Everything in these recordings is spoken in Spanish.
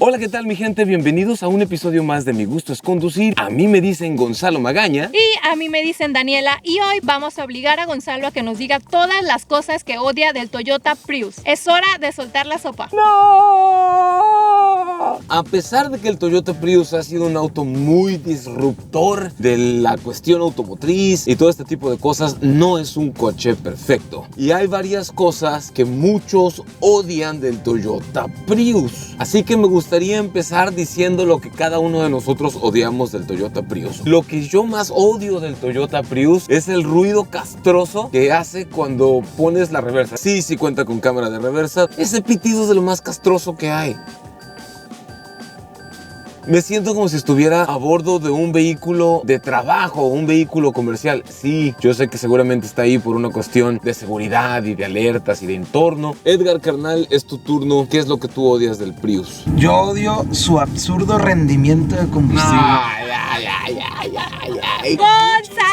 Hola, ¿qué tal mi gente? Bienvenidos a un episodio más de Mi Gusto es Conducir. A mí me dicen Gonzalo Magaña. Y a mí me dicen Daniela. Y hoy vamos a obligar a Gonzalo a que nos diga todas las cosas que odia del Toyota Prius. Es hora de soltar la sopa. ¡No! A pesar de que el Toyota Prius ha sido un auto muy disruptor de la cuestión automotriz y todo este tipo de cosas, no es un coche perfecto. Y hay varias cosas que muchos odian del Toyota Prius. Así que me gustaría empezar diciendo lo que cada uno de nosotros odiamos del Toyota Prius. Lo que yo más odio del Toyota Prius es el ruido castroso que hace cuando pones la reversa. Sí cuenta con cámara de reversa. Ese pitido es de lo más castroso que hay. Me siento como si estuviera a bordo de un vehículo de trabajo, un vehículo comercial. Sí, yo sé que seguramente está ahí por una cuestión de seguridad y de alertas y de entorno. Edgar, carnal, es tu turno. ¿Qué es lo que tú odias del Prius? Yo odio su absurdo rendimiento de combustible. ¡Gonzalo!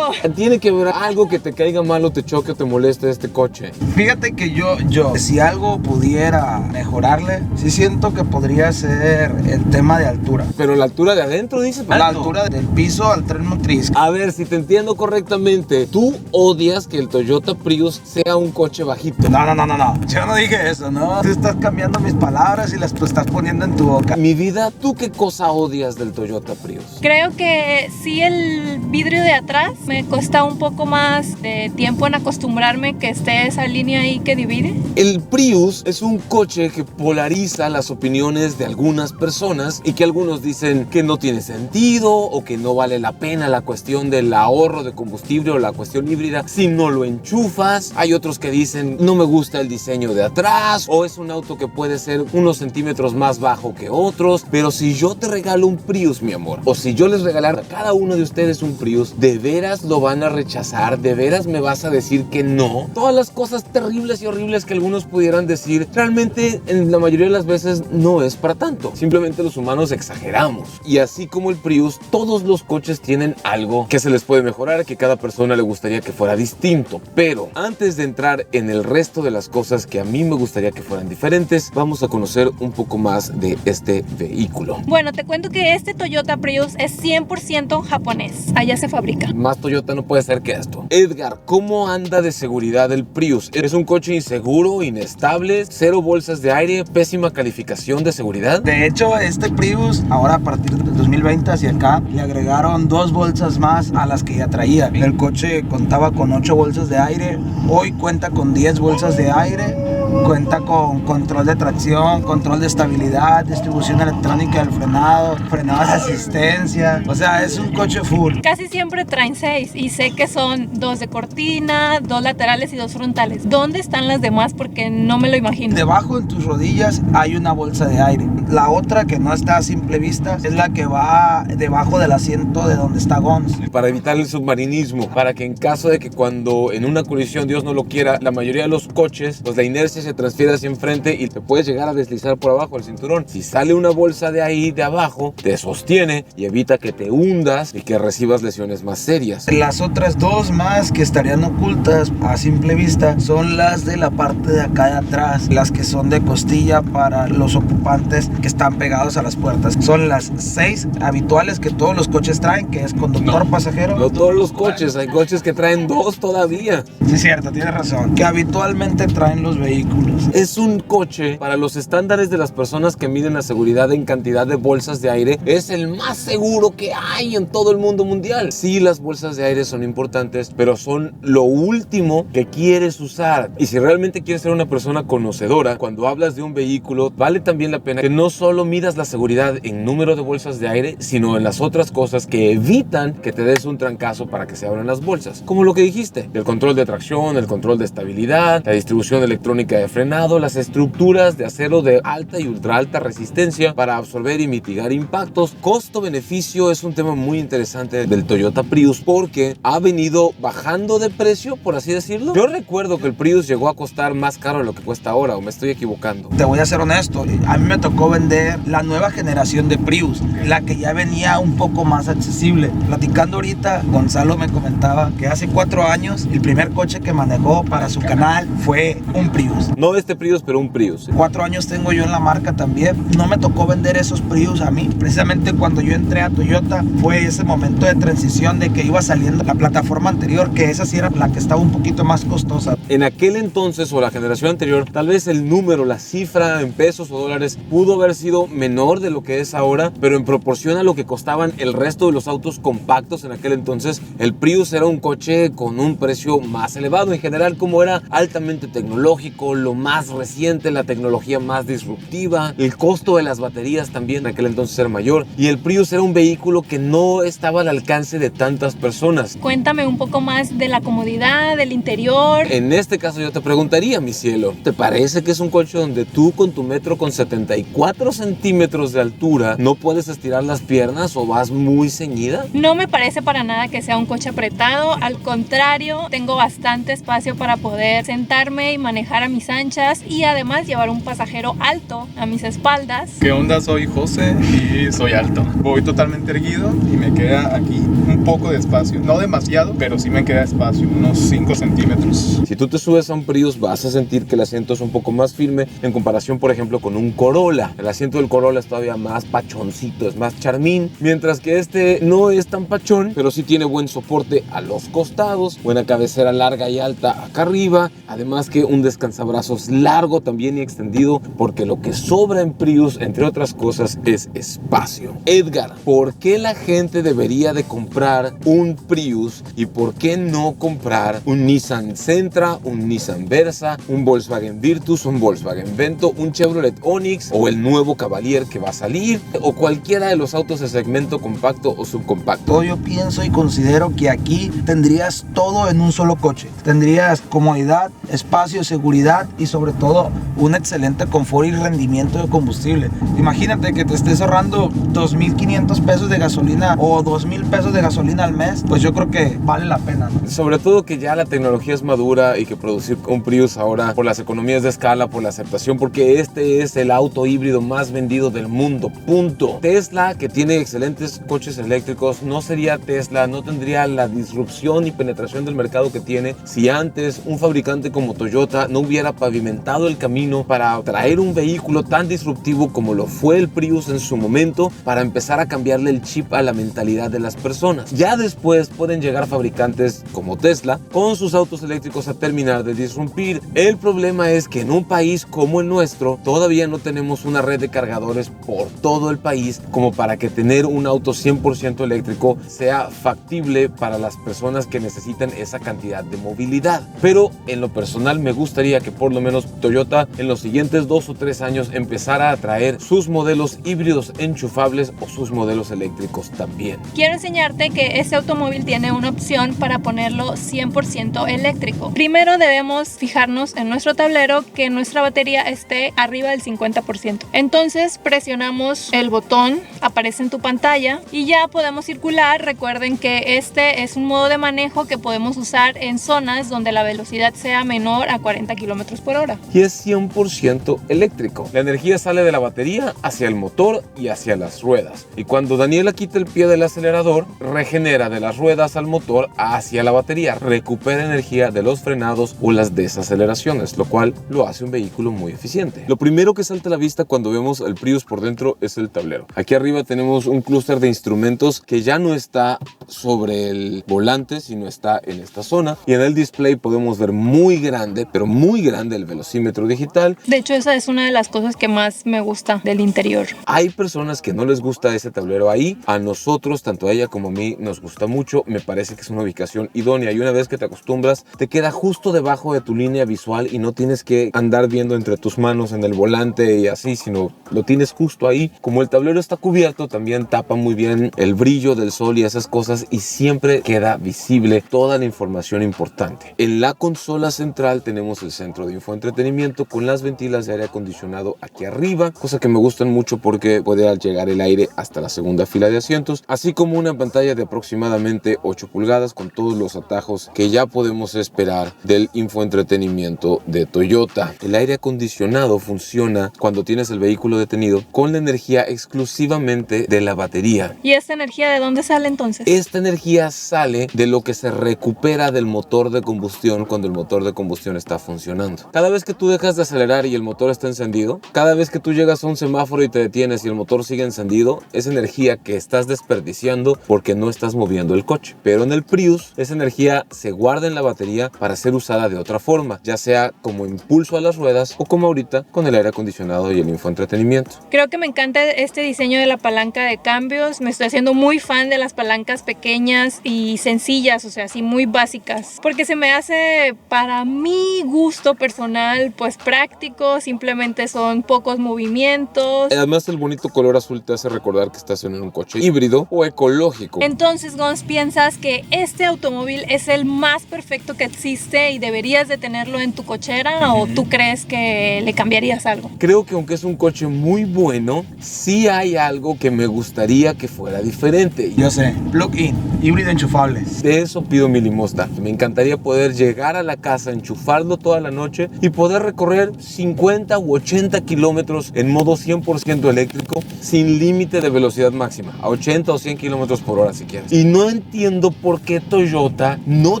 Tiene que haber algo que te caiga mal o te choque o te moleste de este coche. Fíjate que yo, si algo pudiera mejorarle, sí siento que podría ser el tema de altura. Pero la altura de adentro, dice. La altura del piso al tren motriz. A ver, si te entiendo correctamente, tú odias que el Toyota Prius sea un coche bajito. No. Yo no dije eso, ¿no? Tú estás cambiando mis palabras y las estás poniendo en tu boca. Mi vida, ¿tú qué cosa odias del Toyota Prius? Creo que sí, el vidrio de atrás me cuesta un poco más de tiempo en acostumbrarme que esté esa línea ahí que divide. El Prius es un coche que polariza las opiniones de algunas personas y que algunos dicen que no tiene sentido o que no vale la pena la cuestión del ahorro de combustible o la cuestión híbrida si no lo enchufas. Hay otros que dicen no me gusta el diseño de atrás o es un auto que puede ser unos centímetros más bajo que otros. Pero si yo te regalo un Prius, mi amor, o si yo les regalara a cada uno de ustedes un Prius, ¿de veras lo van a rechazar? ¿De veras me vas a decir que no? Todas las cosas terribles y horribles que algunos pudieran decir, realmente en la mayoría de las veces no es para tanto. Simplemente los humanos exageramos. Y así como el Prius, todos los coches tienen algo que se les puede mejorar, que cada persona le gustaría que fuera distinto. Pero antes de entrar en el resto de las cosas que a mí me gustaría que fueran diferentes, vamos a conocer un poco más de este vehículo. Bueno, te cuento que este Toyota Prius es 100% japonés. Allá se fabrica. Más Toyota no puede ser que esto. Edgar, ¿cómo anda de seguridad el Prius? ¿Es un coche inseguro, inestable, cero bolsas de aire, pésima calificación de seguridad? De hecho, este Prius, ahora a partir del 2020 hacia acá, le agregaron 2 bolsas más a las que ya traía. El coche contaba con 8 bolsas de aire, hoy cuenta con 10 bolsas de aire. Cuenta con control de tracción, control de estabilidad, distribución electrónica del frenado, frenadas de asistencia. O sea, es un coche full. Casi siempre traen 6 y sé que son 2 de cortina, 2 laterales y 2 frontales. ¿Dónde están las demás? Porque no me lo imagino. Debajo en tus rodillas hay una bolsa de aire. La otra que no está a simple vista es la que va debajo del asiento de donde está Gons. Para evitar el submarinismo, para que en caso de que cuando en una colisión, Dios no lo quiera, la mayoría de los coches, pues la inercia se transfiere hacia enfrente y te puedes llegar a deslizar por abajo del cinturón. Si sale una bolsa de ahí de abajo, te sostiene y evita que te hundas y que recibas lesiones más serias. Las otras 2 más que estarían ocultas a simple vista son las de la parte de acá de atrás, las que son de costilla para los ocupantes que están pegados a las puertas. Son las 6 habituales que todos los coches traen, que es conductor, pasajero. No todos los coches, hay coches que traen 2 todavía. Sí, es cierto, tienes razón. Que habitualmente traen los vehículos. Es un coche, para los estándares de las personas que miden la seguridad en cantidad de bolsas de aire, es el más seguro que hay en todo el mundo mundial. Sí, las bolsas de aire son importantes, pero son lo último que quieres usar. Y si realmente quieres ser una persona conocedora, cuando hablas de un vehículo, vale también la pena que no solo midas la seguridad en número de bolsas de aire, sino en las otras cosas que evitan que te des un trancazo para que se abran las bolsas. Como lo que dijiste, el control de tracción, el control de estabilidad, la distribución electrónica de frenado, las estructuras de acero de alta y ultra alta resistencia para absorber y mitigar impactos. Costo-beneficio es un tema muy interesante del Toyota Prius porque ha venido bajando de precio, por así decirlo. Yo recuerdo que el Prius llegó a costar más caro de lo que cuesta ahora, o me estoy equivocando. Te voy a ser honesto, a mí me tocó vender la nueva generación de Prius, la que ya venía un poco más accesible. Platicando ahorita, Gonzalo me comentaba que hace 4 años el primer coche que manejó para su canal fue un Prius. No este Prius, pero un Prius. 4 años tengo yo en la marca también. No me tocó vender esos Prius a mí. Precisamente cuando yo entré a Toyota fue ese momento de transición de que iba saliendo la plataforma anterior, que esa sí era la que estaba un poquito más costosa. En aquel entonces o la generación anterior, tal vez el número, la cifra en pesos o dólares pudo haber sido menor de lo que es ahora, pero en proporción a lo que costaban el resto de los autos compactos en aquel entonces, el Prius era un coche con un precio más elevado. En general, como era altamente tecnológico, lo más reciente, la tecnología más disruptiva, el costo de las baterías también en aquel entonces era mayor, y el Prius era un vehículo que no estaba al alcance de tantas personas. Cuéntame un poco más de la comodidad, del interior. En este caso yo te preguntaría, mi cielo, ¿te parece que es un coche donde tú con tu metro con 74 centímetros de altura no puedes estirar las piernas o vas muy ceñida? No me parece para nada que sea un coche apretado, al contrario, tengo bastante espacio para poder sentarme y manejar a mis anchas y además llevar un pasajero alto a mis espaldas. ¿Qué onda? Soy José y soy alto. Voy totalmente erguido y me queda aquí un poco de espacio. No demasiado, pero sí me queda espacio, unos 5 centímetros. Si tú te subes a un Prius vas a sentir que el asiento es un poco más firme en comparación, por ejemplo, con un Corolla. El asiento del Corolla es todavía más pachoncito, es más charmín, mientras que este no es tan pachón, pero sí tiene buen soporte a los costados, buena cabecera larga y alta acá arriba, además que un descansabrazos largo también y extendido, porque lo que sobra en Prius, entre otras cosas, es espacio. Edgar, ¿por qué la gente debería de comprar un Prius y por qué no comprar un Nissan Sentra, un Nissan Versa, un Volkswagen Virtus, un Volkswagen Vento, un Chevrolet Onix o el nuevo Cavalier que va a salir o cualquiera de los autos de segmento compacto o subcompacto? Yo pienso y considero que aquí tendrías todo en un solo coche. Tendrías comodidad, espacio, seguridad y sobre todo un excelente confort y rendimiento de combustible. Imagínate que te estés ahorrando 2,500 pesos de gasolina o 2,000 pesos de gasolina al mes, pues yo creo que vale la pena, ¿no? Sobre todo que ya la tecnología es madura y que producir un Prius ahora por las economías de escala, por la aceptación, porque este es el auto híbrido más vendido del mundo, punto. Tesla, que tiene excelentes coches eléctricos, no sería Tesla, no tendría la disrupción y penetración del mercado que tiene si antes un fabricante como Toyota no hubiera pavimentado el camino para traer un vehículo tan disruptivo como lo fue el Prius en su momento, para empezar a cambiarle el chip a la mentalidad de las personas. Ya después pueden llegar fabricantes como Tesla con sus autos eléctricos a terminar de disrumpir. El problema es que en un país como el nuestro todavía no tenemos una red de cargadores por todo el país como para que tener un auto 100% eléctrico sea factible para las personas que necesitan esa cantidad de movilidad. Pero en lo personal me gustaría que por lo menos Toyota en los siguientes 2 o 3 años empezara a traer sus modelos híbridos enchufables o sus modelos eléctricos también. Quiero enseñarte que este automóvil tiene una opción para ponerlo 100% eléctrico. Primero debemos fijarnos en nuestro tablero que nuestra batería esté arriba del 50%. Entonces presionamos el botón, aparece en tu pantalla y ya podemos circular. Recuerden que este es un modo de manejo que podemos usar en zonas donde la velocidad sea menor a 40 km por hora. Y es 100% eléctrico. La energía sale de la batería hacia el motor y hacia las ruedas. Y cuando Daniela quita el pie del acelerador, regenera de las ruedas al motor hacia la batería. Recupera energía de los frenados o las desaceleraciones, lo cual lo hace un vehículo muy eficiente. Lo primero que salta a la vista cuando vemos el Prius por dentro es el tablero. Aquí arriba tenemos un clúster de instrumentos que ya no está sobre el volante, sino está en esta zona. Y en el display podemos ver muy grande, pero muy grande, el velocímetro digital. De hecho, esa es una de las cosas que más me gusta del interior. Hay personas que no les gusta ese tablero ahí. A nosotros, tanto a ella como a mí, nos gusta mucho. Me parece que es una ubicación idónea y una vez que te acostumbras, te queda justo debajo de tu línea visual y no tienes que andar viendo entre tus manos en el volante y así, sino lo tienes justo ahí. Como el tablero está cubierto, también tapa muy bien el brillo del sol y esas cosas y siempre queda visible toda la información importante. En la consola central tenemos el centro de infoentretenimiento con las ventilas de aire acondicionado aquí arriba, cosa que me gustan mucho porque puede llegar el aire hasta la segunda fila de asientos, así como una pantalla de aproximadamente 8 pulgadas con todos los atajos que ya podemos esperar del infoentretenimiento de Toyota. El aire acondicionado funciona cuando tienes el vehículo detenido con la energía exclusivamente de la batería. ¿Y esta energía de dónde sale entonces? Esta energía sale de lo que se recupera del motor de combustión cuando el motor de combustión está funcionando. Cada vez que tú dejas de acelerar y el motor está encendido, cada vez que tú llegas a un semáforo y te detienes y el motor sigue encendido, es energía que estás desperdiciando porque no estás moviendo el coche. Pero en el Prius, esa energía se guarda en la batería para ser usada de otra forma, ya sea como impulso a las ruedas o como ahorita con el aire acondicionado y el infoentretenimiento. Creo que me encanta este diseño de la palanca de cambios. Me estoy haciendo muy fan de las palancas pequeñas y sencillas, o sea, así muy básicas, porque se me hace, para mi gusto personal, pues práctico. Simplemente son pocos movimientos. Además, el bonito color azul te hace recordar que estás en un coche híbrido o ecológico. Entonces, Gonz, ¿piensas que este automóvil es el más perfecto que existe y deberías de tenerlo en tu cochera, o tú crees que le cambiarías algo? Creo que aunque es un coche muy bueno, sí hay algo que me gustaría que fuera diferente. Yo sé, plug-in, híbrido enchufables. De eso pido mi limosna. Me encantaría poder llegar a la casa, enchufarlo toda la noche y poder recorrer 50 u 80 kilómetros en modo 100% eléctrico sin límite de velocidad máxima, a 80 o 100 kilómetros por hora si quieres. Y no entiendo por qué Toyota no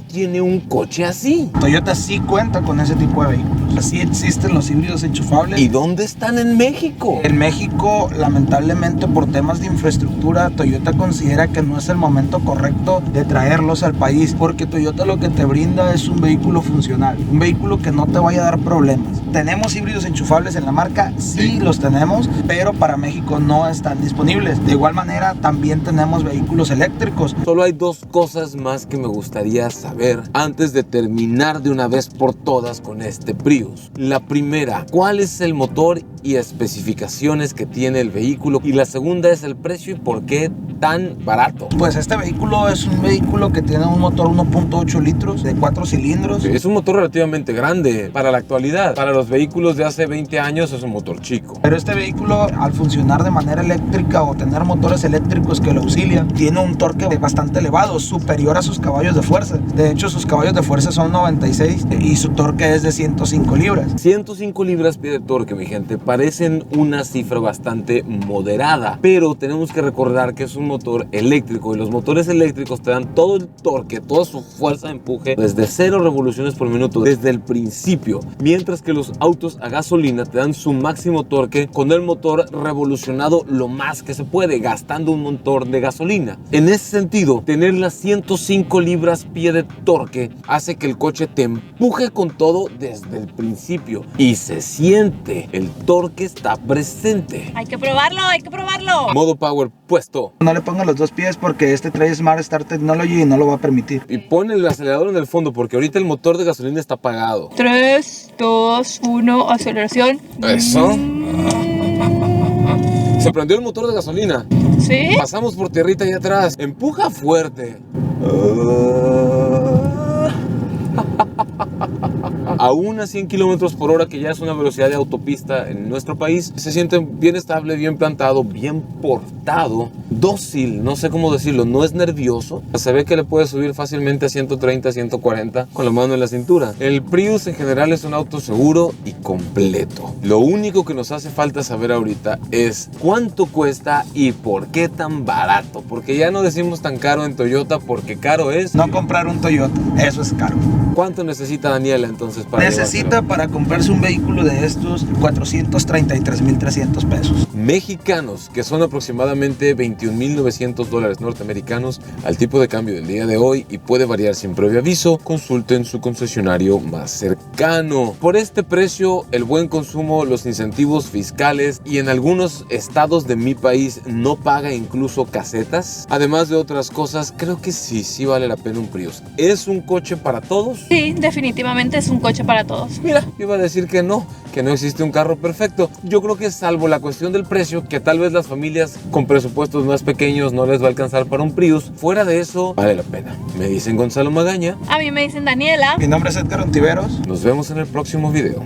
tiene un coche así. Toyota sí cuenta con ese tipo de vehículos. Así existen los híbridos enchufables. ¿Y dónde están en México? En México, lamentablemente, por temas de infraestructura, Toyota considera que no es el momento correcto de traerlos al país, porque Toyota lo que te brinda es un vehículo funcional, un vehículo que no te vaya a dar problemas. ¿Tenemos híbridos enchufables en la marca? Sí, los tenemos, pero para México no están disponibles. De igual manera, también tenemos vehículos eléctricos. Solo hay dos cosas más que me gustaría saber antes de terminar de una vez por todas con este Prius. La primera, ¿cuál es el motor y especificaciones que tiene el vehículo? Y la segunda es el precio y por qué tan barato. Pues este vehículo es un vehículo que tiene un motor 1.8 litros de 4 cilindros. Es un motor relativamente grande para la actualidad. Para los vehículos de hace 20 años es un motor chico. Pero este vehículo, al funcionar de manera eléctrica o tener motores eléctricos que lo auxilian, tiene un torque bastante elevado, superior a sus caballos de fuerza. De hecho, sus caballos de fuerza son 96 y su torque es de 105 libras. 105 libras-pie de torque, mi gente, parecen una cifra bastante moderada, pero tenemos que recordar que es un motor eléctrico y los motores eléctricos te dan todo el torque, toda su fuerza de empuje desde 0 revoluciones por minuto, desde el principio, mientras que los autos a gasolina te dan su máximo torque con el motor revolucionado lo más que se puede, gastando un montón de gasolina. En ese sentido, tener las 105 libras-pie de torque hace que el coche te empuje con todo desde el principio y se siente, el torque está presente. Hay que probarlo, hay que probarlo. Modo power puesto. No le pongan los dos pies porque este trae Smart Start Technology y no lo va a permitir. Y pon el acelerador en el fondo porque ahorita el motor de gasolina está apagado. 3, 2, 1, aceleración. Eso. Se prendió el motor de gasolina. ¿Sí? Pasamos por tierrita ahí atrás. Empuja fuerte. Aún a 100 kilómetros por hora, que ya es una velocidad de autopista en nuestro país, se siente bien estable, bien plantado, bien portado, dócil, no sé cómo decirlo, no es nervioso. Se ve que le puede subir fácilmente a 130, 140 con la mano en la cintura. El Prius en general es un auto seguro y completo. Lo único que nos hace falta saber ahorita es cuánto cuesta y por qué tan barato, porque ya no decimos tan caro en Toyota, porque caro es no comprar un Toyota, eso es caro. ¿Cuánto necesita Daniela entonces para necesita llevárselo? Para comprarse un vehículo de estos 433,300 pesos. Mexicanos, que son aproximadamente 21,900 dólares norteamericanos al tipo de cambio del día de hoy y puede variar sin previo aviso. Consulten su concesionario más cercano. Por este precio, el buen consumo, los incentivos fiscales y en algunos estados de mi país no paga incluso casetas. Además de otras cosas, creo que sí vale la pena un Prius. ¿Es un coche para todos? Sí, definitivamente es un coche para todos. Mira, iba a decir que no existe un carro perfecto. Yo creo que salvo la cuestión del precio, que tal vez las familias con presupuestos más pequeños no les va a alcanzar para un Prius, fuera de eso, vale la pena. Me dicen Gonzalo Magaña. A mí me dicen Daniela. Mi nombre es Edgar Ontiveros. Nos vemos en el próximo video.